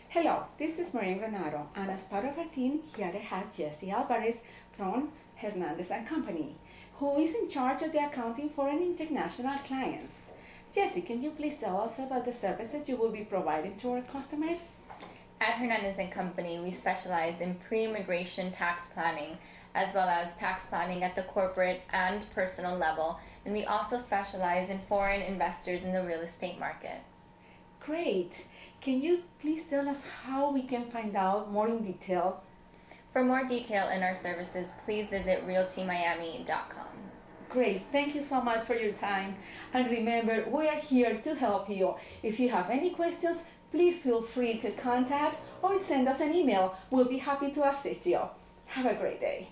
Hello, this is Maria Granado, and as part of our team here I have Jesse Alvarez from Hernandez and Company, who is in charge of the accounting for an international clients. Jesse, can you please tell us about the services you will be providing to our customers? At Hernandez and Company, we specialize in pre-immigration tax planning, as well as tax planning at the corporate and personal level, and we also specialize in foreign investors in the real estate market. Great! Can you please tell us how we can find out more in detail? For more detail in our services, please visit realtymiami.com. Great, thank you so much for your time. And remember, we are here to help you. If you have any questions, please feel free to contact us or send us an email. We'll be happy to assist you. Have a great day.